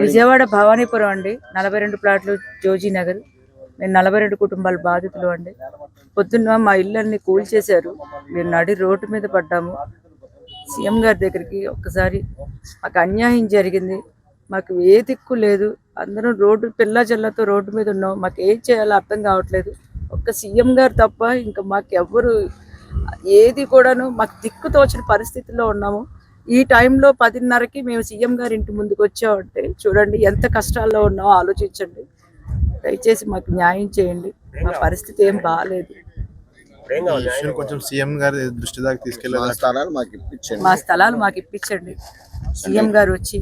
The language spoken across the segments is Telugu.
విజయవాడ భవానీపురం అండి, 42 ప్లాట్లు జోజీ నగర్. నేను 42 కుటుంబాల బాధితులు అండి. పొద్దున్న మా ఇళ్ళన్ని కూల్చేశారు. మేము నడి రోడ్డు మీద పడ్డాము. సీఎం గారి దగ్గరికి ఒక్కసారి మాకు అన్యాయం జరిగింది, మాకు ఏ దిక్కు లేదు, అందరం రోడ్డు పిల్ల జల్లతో రోడ్డు మీద ఉన్నాం. మాకు ఏం చేయాలో అర్థం కావట్లేదు. ఒక్క సీఎం గారు తప్ప ఇంకా మాకెవ్వరు ఏది కూడాను మాకు దిక్కు తోచిన పరిస్థితిలో ఉన్నాము. ఈ టైంలో 10:30కి మేము సీఎం గారి ఇంటి ముందుకు వచ్చామంటే చూడండి ఎంత కష్టాల్లో ఉన్నామో ఆలోచించండి. దయచేసి మాకు న్యాయం చేయండి, మా పరిస్థితి ఏం బాగాలేదు. కొంచెం సీఎం గారి దృష్టి దాకా తీసుకెళ్ళి మా స్థలాలు మాకు ఇప్పించండి. సీఎం గారు వచ్చి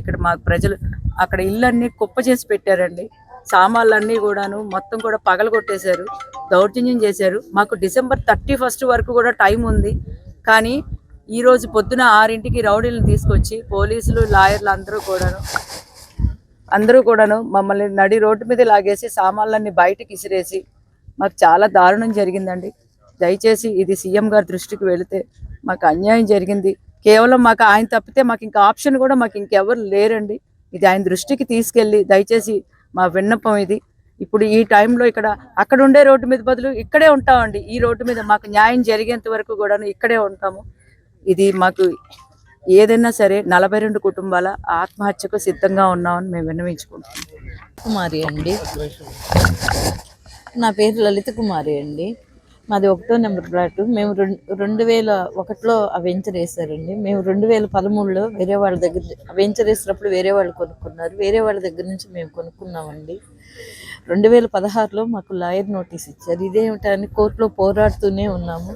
ఇక్కడ మాకు ప్రజలు అక్కడ ఇళ్ళన్నీ కుప్ప చేసి పెట్టారండి. సామాన్లన్నీ కూడాను మొత్తం కూడా పగలగొట్టేశారు, దౌర్జన్యం చేశారు. మాకు December 31 వరకు కూడా టైం ఉంది. కానీ ఈరోజు పొద్దున 6ంటికి రౌడీలను తీసుకొచ్చి పోలీసులు లాయర్లు అందరూ కూడాను మమ్మల్ని నడి రోడ్డు మీద లాగేసి సామాన్లన్నీ బయటకు ఇసిరేసి మాకు చాలా దారుణం జరిగిందండి. దయచేసి ఇది సీఎం గారి దృష్టికి వెళితే మాకు అన్యాయం జరిగింది. కేవలం మాకు ఆయన తప్పితే మాకు ఇంకా ఆప్షన్ కూడా మాకు ఇంకెవరు లేరండి. ఇది ఆయన దృష్టికి తీసుకెళ్ళి దయచేసి మా విన్నపం ఇది. ఇప్పుడు ఈ టైంలో అక్కడ ఉండే రోడ్డు మీద బదులు ఇక్కడే ఉంటామండి. ఈ రోడ్డు మీద మాకు న్యాయం జరిగేంత వరకు కూడా ఇక్కడే ఉంటాము. ఇది మాకు ఏదైనా సరే 42 కుటుంబాల ఆత్మహత్యకు సిద్ధంగా ఉన్నామని మేము విన్నవించుకుంటున్నాం. కుమారి అండి, నా పేరు లలిత కుమారి అండి. మాది 1వ నెంబర్ ఫ్లాట్. మేము 2001లో ఆ వెంచర్ వేసారండి. మేము 2013లో వేరే వాళ్ళ దగ్గర వెంచర్ వేసినప్పుడు వేరే వాళ్ళు కొనుక్కున్నారు. వేరే వాళ్ళ దగ్గర నుంచి మేము కొనుక్కున్నామండి. 2016లో మాకు లాయర్ నోటీస్ ఇచ్చారు. ఇదేమిటని కోర్టులో పోరాడుతూనే ఉన్నాము.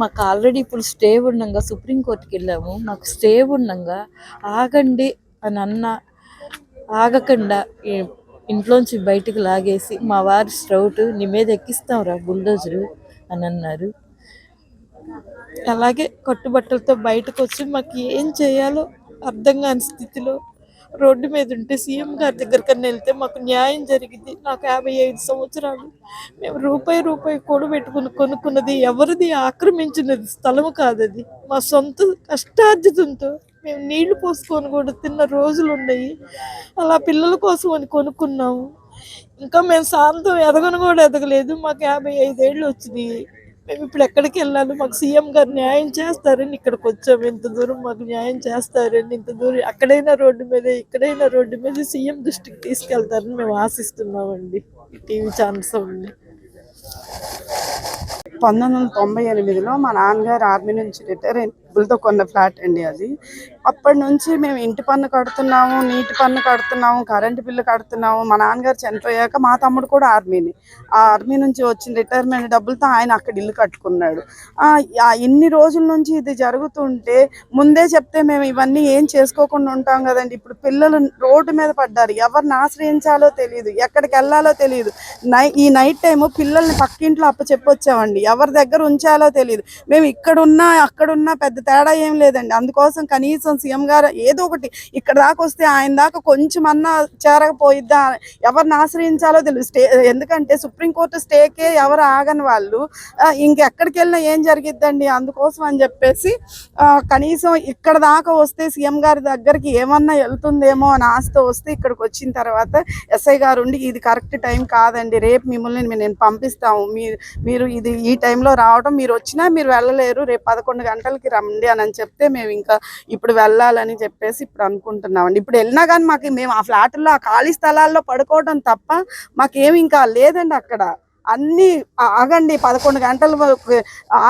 మాకు ఆల్రెడీ ఇప్పుడు స్టే ఉండగా సుప్రీంకోర్టుకి వెళ్ళాము. మాకు స్టే ఉండగా ఆగండి అని ఆగకుండా ఇంట్లోంచి బయటకు లాగేసి మా వారి స్ట్రౌట్ నీ మీద ఎక్కిస్తాంరా బుల్డోజరు అని అన్నారు. అలాగే కట్టుబట్టలతో బయటకు వచ్చి మాకు ఏం చేయాలో అర్థం కాని స్థితిలో రోడ్డు మీద ఉంటే సీఎం గారి దగ్గరకన్నా వెళ్తే మాకు న్యాయం జరిగింది. నాకు 55 సంవత్సరాలు. మేము రూపాయి కూడబెట్టుకుని కొనుక్కున్నది ఎవరిది ఆక్రమించినది స్థలము కాదది. మా సొంత కష్టార్జితంతో మేము నీళ్లు పోసుకొని కూడా తిన్న రోజులు ఉన్నాయి. అలా పిల్లల కోసం అని కొనుక్కున్నాము. ఇంకా మేము శాంతం ఎదగను కూడా ఎదగలేదు. మాకు 55 ఏళ్ళు వచ్చినాయి. మేము ఇప్పుడు ఎక్కడికి వెళ్ళాలి? మాకు సీఎం గారు న్యాయం చేస్తారని ఇక్కడికి వచ్చాము. ఇంత దూరం మాకు న్యాయం చేస్తారని, ఇంత దూరం అక్కడైనా రోడ్డు మీద ఇక్కడైనా రోడ్డు మీద సీఎం దృష్టికి తీసుకెళ్తారని మేము ఆశిస్తున్నామండి. ఈ టీవీ ఛానల్స్ అండి. 1998లో మా నాన్నగారు ఆర్మీ నుంచి రిటైర్ అయిన డబ్బులతో కొన్న ఫ్లాట్ అండి అది. అప్పటి నుంచి మేము ఇంటి పన్ను కడుతున్నాము, నీటి పన్ను కడుతున్నాము, కరెంటు బిల్లు కడుతున్నాము. మా నాన్నగారు చనిపోయాక మా తమ్ముడు కూడా ఆర్మీని, ఆ ఆర్మీ నుంచి వచ్చిన రిటైర్మెంట్ డబ్బులతో ఆయన అక్కడ ఇల్లు కట్టుకున్నాడు. ఇన్ని రోజుల నుంచి ఇది జరుగుతుంటే ముందే చెప్తే మేము ఇవన్నీ ఏం చేసుకోకుండా ఉంటాం కదండి. ఇప్పుడు పిల్లలు రోడ్డు మీద పడ్డారు, ఎవరిని ఆశ్రయించాలో తెలియదు, ఎక్కడికి వెళ్ళాలో తెలియదు. ఈ నైట్ టైము పిల్లల్ని పక్కింట్లో చెప్పొచ్చామండి, ఎవరి దగ్గర ఉంచాలో తెలియదు. మేము ఇక్కడున్నా అక్కడున్నా పెద్ద తేడా ఏం లేదండి. అందుకోసం కనీసం సీఎం గారు ఏదో ఒకటి ఇక్కడ దాకా వస్తే ఆయన దాకా కొంచెం అన్నా చేరకపోయిద్దా, ఎవరిని ఆశ్రయించాలో తెలియదు. ఎందుకంటే సుప్రీంకోర్టు స్టేకే ఎవరు ఆగని వాళ్ళు ఇంకెక్కడికి వెళ్ళినా ఏం జరిగిద్దండి. అందుకోసం అని చెప్పేసి కనీసం ఇక్కడ దాకా వస్తే సీఎం గారి దగ్గరికి ఏమన్నా వెళ్తుందేమో అని ఆశతో వస్తే ఇక్కడికి వచ్చిన తర్వాత ఎస్ఐ గారు ఉండి ఇది కరెక్ట్ టైం కాదండి, రేపు మిమ్మల్ని నేను పంపిస్తాము, మీరు ఇది ఈ టైంలో రావడం, మీరు వచ్చినా మీరు వెళ్ళలేరు, రేపు 11 గంటలకి రండి అని చెప్తే మేము ఇంకా ఇప్పుడు వెళ్ళాలని చెప్పేసి ఇప్పుడు అనుకుంటున్నామండి. ఇప్పుడు వెళ్ళినా కానీ మేము ఆ ఫ్లాట్లో ఆ ఖాళీ స్థలాల్లో పడుకోవడం తప్ప మాకేమి ఇంకా లేదండి. అక్కడ అన్నీ ఆగండి, 11 గంటలు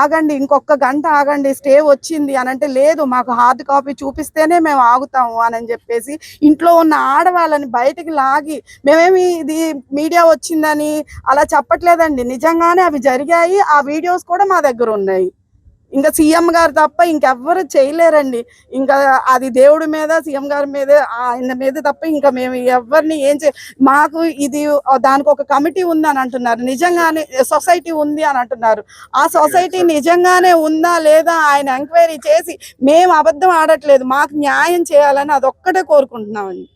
ఆగండి, ఇంకొక గంట ఆగండి, స్టే వచ్చింది అని అంటే లేదు, మాకు హార్డ్ కాపీ చూపిస్తేనే మేము ఆగుతాము అని చెప్పేసి ఇంట్లో ఉన్న ఆడవాళ్ళని బయటికి లాగి, మేమేమి ఇది మీడియా వచ్చిందని అలా చెప్పట్లేదండి, నిజంగానే అవి జరిగాయి. ఆ వీడియోస్ కూడా మా దగ్గర ఉన్నాయి. ఇంకా సీఎం గారు తప్ప ఇంకెవ్వరు చేయలేరండి. ఇంకా అది దేవుడి మీద సీఎం గారి మీద ఆయన మీద తప్ప ఇంకా మేము ఎవరిని మాకు ఇది దానికి ఒక కమిటీ ఉంది అని అంటున్నారు, నిజంగానే సొసైటీ ఉంది అని అంటున్నారు. ఆ సొసైటీ నిజంగానే ఉందా లేదా ఆయన ఎంక్వైరీ చేసి మేము అబద్ధం ఆడట్లేదు, మాకు న్యాయం చేయాలని అదొక్కటే కోరుకుంటున్నామండి.